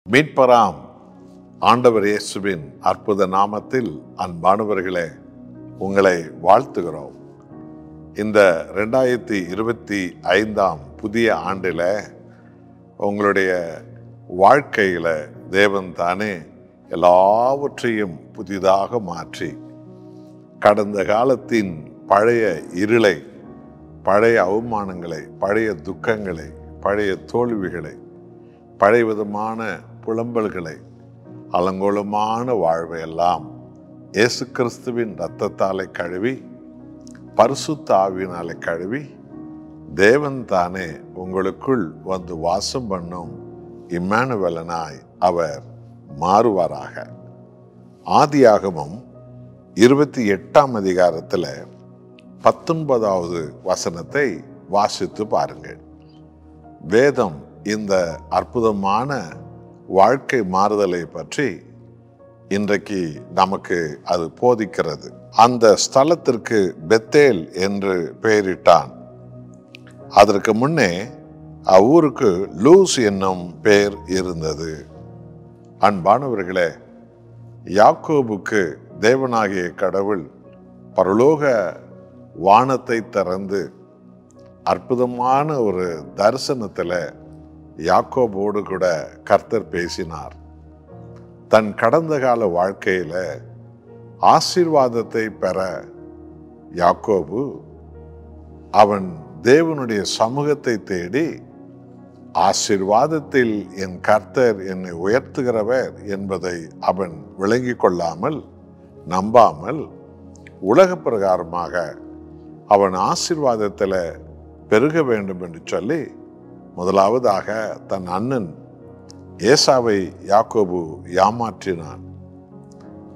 மீட்பராம் ஆண்டவர் இயேசுவின் அற்புத நாமத்தில் அன்பானவர்களே, உங்களை வாழ்த்துகிறோம். இந்த 2025 புதிய ஆண்டில் உங்களுடைய வாழ்க்கையில் தேவன் தானே எல்லாவற்றையும் புதிதாக மாற்றி கடந்த காலத்தின் பழைய இருளை, பழைய அவமானங்களை, பழைய துக்கங்களை, பழைய தோல்விகளை, பழைய விதமான புலம்பல்களை, அலங்கோலமான வாழ்வை எல்லாம் இயேசு கிறிஸ்துவின் இரத்தத்தாலே கழுவி, பரிசுத்த ஆவியினாலே கழுவி, தேவன் தானே உங்களுக்குள் வந்து வாசம் பண்ணும் இம்மானுவேலனாய் அவர் மாறுவாராக. ஆதியாகமம் 28ஆம் அதிகாரத்தில் 19வது வசனத்தை வாசித்து பாருங்கள். வேதம் இந்த அற்புதமான வாழ்க்கை மாறுதலை பற்றி இன்றைக்கு நமக்கு அது போதிக்கிறது. அந்த ஸ்தலத்திற்கு பெத்தேல் என்று பெயரிட்டான். அதற்கு முன்னே அவ்வூருக்கு லூஸ் என்னும் பெயர் இருந்தது. அன்பானவர்களே, யாக்கோபுக்கு தேவனாகிய கடவுள் பரலோக வானத்தை திறந்து அற்புதமான ஒரு தரிசனத்தில் யாக்கோபோடு கூட கர்த்தர் பேசினார். தன் கடந்த கால வாழ்க்கையில் ஆசீர்வாதத்தை பெற யாக்கோபு அவன் தேவனுடைய சமூகத்தை தேடி, ஆசீர்வாதத்தில் என் கர்த்தர் என்னை உயர்த்துகிறவர் என்பதை அவன் விளங்கி கொள்ளாமல், நம்பாமல், உலக பிரகாரமாக அவன் ஆசீர்வாதத்தில் பெருக வேண்டும் என்று சொல்லி முதலாவதாக தன் அண்ணன் ஏசாவை யாக்கோபு ஏமாற்றினான்.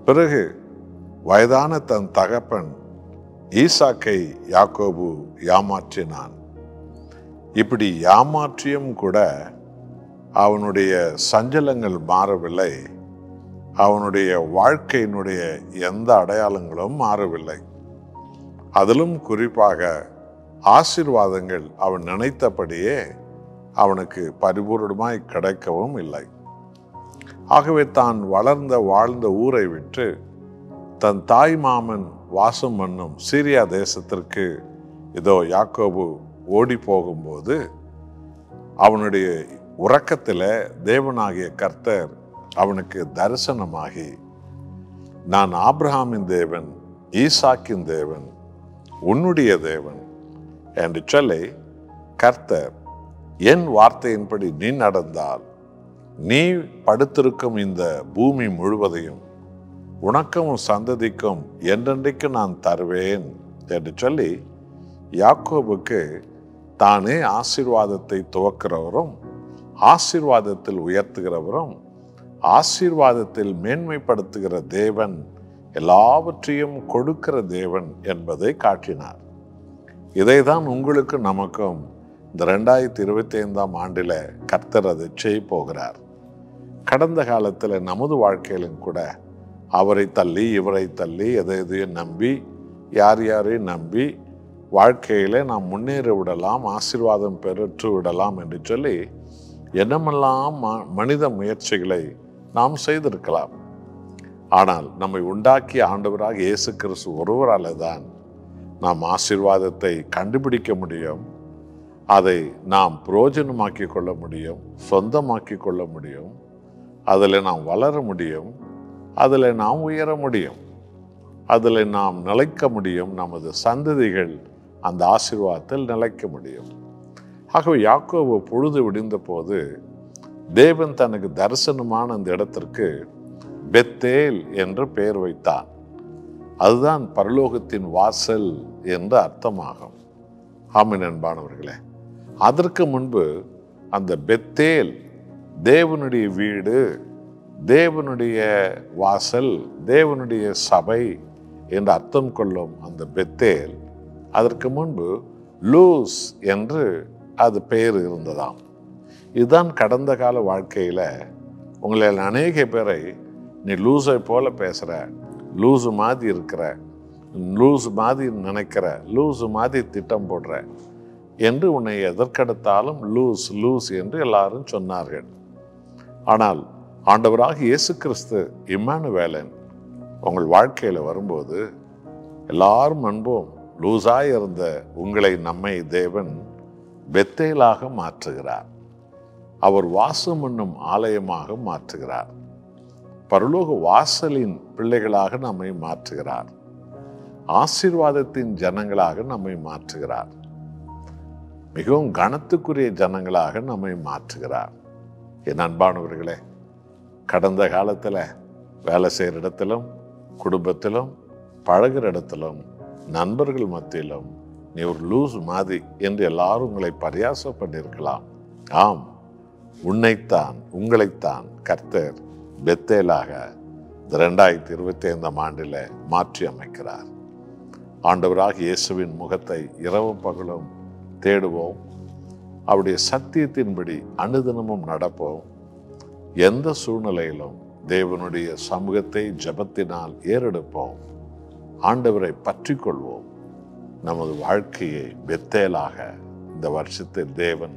பிறகு வயதான தன் தகப்பன் ஈசாக்கை யாக்கோபு ஏமாற்றினான். இப்படி ஏமாற்றியும் கூட அவனுடைய சஞ்சலங்கள் மாறவில்லை. அவனுடைய வாழ்க்கையினுடைய எந்த அடையாளங்களும் மாறவில்லை. அதிலும் குறிப்பாக ஆசீர்வாதங்கள் அவன் நினைத்தபடியே அவனுக்கு பரிபூர்ணமாய் கிடைக்கவும் இல்லை. ஆகவே தான் வாழ்ந்த ஊரை விட்டு தன் தாய் மாமன் வாசம் பண்ணும் சீரியா தேசத்திற்கு இதோ யாக்கோபு ஓடி போகும்போது அவனுடைய உறக்கத்தில் தேவனாகிய கர்த்தர் அவனுக்கு தரிசனமாகி, நான் ஆபிரகாமின் தேவன், ஈசாக்கின் தேவன், உன்னுடைய தேவன் என்று சொல்லி, கர்த்தர் என் வார்த்தையின்படி நீ நடந்தால் நீ படுத்திருக்கும் இந்த பூமி முழுவதையும் உனக்கும் சந்ததிக்கும் என்றென்றைக்கு நான் தருவேன் என்று சொல்லி யாக்கோபுக்கு தானே ஆசீர்வாதத்தை துவக்கிறவரும், ஆசீர்வாதத்தில் உயர்த்துகிறவரும், ஆசீர்வாதத்தில் மேன்மைப்படுத்துகிற தேவன், எல்லாவற்றையும் கொடுக்கிற தேவன் என்பதை காட்டினார். இதைதான் உங்களுக்கு நமக்கும் இந்த 2025 ஆண்டில் கர்த்தர் அதை செய்ய போகிறார். கடந்த காலத்தில் நமது வாழ்க்கையிலும் கூட அவரை தள்ளி இவரை தள்ளி எதையும் நம்பி யாரையும் நம்பி வாழ்க்கையில் நாம் முன்னேறி விடலாம், ஆசீர்வாதம் பெற்று விடலாம் என்று சொல்லி என்னமெல்லாம் மனித முயற்சிகளை நாம் செய்திருக்கலாம். ஆனால் நம்மை உண்டாக்கிய ஆண்டவராக இயேசு கிறிஸ்து ஒருவரால் தான் நாம் ஆசீர்வாதத்தை கண்டுபிடிக்க முடியும். அதை நாம் பிரயோஜனமாக்கி கொள்ள முடியும், சொந்தமாக்கி கொள்ள முடியும். அதில் நாம் வளர முடியும், அதில் நாம் உயர முடியும், அதில் நாம் நிலைக்க முடியும். நமது சந்ததிகள் அந்த ஆசீர்வாதத்தில் நிலைக்க முடியும். ஆகவே யாக்கோபு பொழுது விடிந்த போது தேவன் தனக்கு தரிசனமான அந்த இடத்திற்கு பெத்தேல் என்று பெயர் வைத்தான். அதுதான் பரலோகத்தின் வாசல் என்று அர்த்தமாகும். ஆமென் அன்பானவர்களே, அதற்கு முன்பு அந்த பெத்தேல் தேவனுடைய வீடு, தேவனுடைய வாசல், தேவனுடைய சபை என்று அர்த்தம் கொள்ளும் அந்த பெத்தேல், அதற்கு முன்பு லூஸ் என்று அது பெயர் இருந்ததாம். இதுதான் கடந்த கால வாழ்க்கையில் உங்களில் அநேக பேரை நீ லூஸை போல பேசுகிற, லூஸு மாதிரி இருக்கிற, லூஸு மாதிரி நினைக்கிற, லூஸு மாதிரி திட்டம் போடுற என்று உன்னை எதற்கெடுத்தாலும் லூஸ் லூஸ் என்று எல்லாரும் சொன்னார்கள். ஆனால் ஆண்டவராக இயேசு கிறிஸ்து இம்மானுவேலன் உங்கள் வாழ்க்கையில வரும்போது எல்லாரும் அன்போம் லூசாய் இருந்த உங்களை நம்மை தேவன் பெத்தேலாக மாற்றுகிறார். அவர் வாசம் என்னும் ஆலயமாக மாற்றுகிறார். பரலோக வாசலின் பிள்ளைகளாக நம்மை மாற்றுகிறார். ஆசீர்வாதத்தின் ஜனங்களாக நம்மை மாற்றுகிறார். மிகவும் கனத்துக்குரிய ஜனங்களாக நம்மை மாற்றுகிறார். என் அன்பானவர்களே, கடந்த காலத்தில் வேலை செய்கிற இடத்திலும் குடும்பத்திலும் பழகிற இடத்திலும் நண்பர்கள் மத்தியிலும் நீ ஒரு லூஸ் மாதிரி என்று எல்லாரும் உங்களை பரியாசம் பண்ணியிருக்கலாம். ஆம், உங்களைத்தான் கர்த்தர் பெத்தேலாக 2025 ஆண்டில் மாற்றி அமைக்கிறார். ஆண்டவராக இயேசுவின் முகத்தை இரவும் பகலும் தேடுவோம். அவருடைய சத்தியத்தின்படி அனுதினமும் நடப்போம். எந்த சூழ்நிலையிலும் தேவனுடைய சமூகத்தை ஜெபத்தினால் ஏறெடுப்போம். ஆண்டவரை பற்றி கொள்வோம். நமது வாழ்க்கையை பெத்தேலாக இந்த வருஷத்தில் தேவன்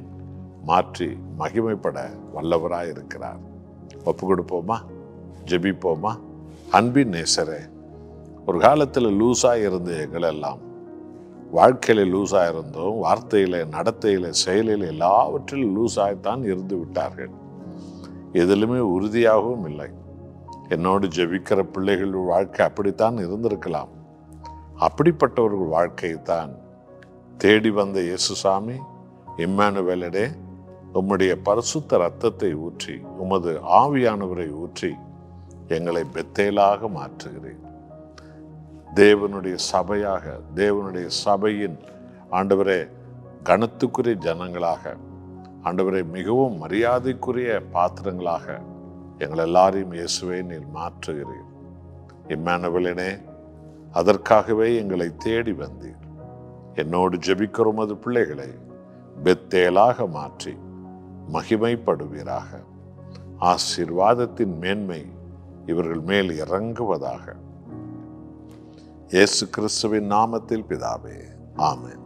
மாற்றி மகிமைப்பட வல்லவராய் இருக்கிறார். ஒப்பு கொடுப்போமா? ஜெபிப்போமா? அன்பின் நேசரே, ஒரு காலத்தில் லூசாக இருந்த எங்களெல்லாம் வாழ்க்கையில லூசாக இருந்தோம். வார்த்தையில, நடத்தையில, செயலில் எல்லாவற்றிலும் லூசாய்த்தான் இருந்து விட்டார்கள். எதிலுமே உறுதியாகவும் இல்லை. என்னோடு ஜெபிக்கிற பிள்ளைகள் வாழ்க்கை அப்படித்தான் இருந்திருக்கலாம். அப்படிப்பட்டவர்கள் வாழ்க்கையைத்தான் தேடி வந்த இயேசுசாமி, இம்மானுவேலனே, உம்முடைய பரிசுத்த இரத்தத்தை ஊற்றி, உமது ஆவியானவரை ஊற்றி எங்களை பெத்தேலாக மாற்றுகிறேன். தேவனுடைய சபையாக, தேவனுடைய சபையின் ஆண்டவரே கனத்துக்குரிய ஜனங்களாக, ஆண்டவரை மிகவும் மரியாதைக்குரிய பாத்திரங்களாக எங்கள் எல்லாரையும் இயேசுவை நீர் மாற்றுகிறீர். இம்மானுவேலனே, அதற்காகவே எங்களை தேடி வந்தீர். என்னோடு ஜெபிக்கிற உமது பிள்ளைகளை பெத்தேலாக மாற்றி மகிமைப்படுவீராக. ஆசீர்வாதத்தின் மேன்மை இவர்கள் மேல் இறங்குவதாக. இயேசு கிறிஸ்துவின் நாமத்தில் பிதாவே, ஆமென்.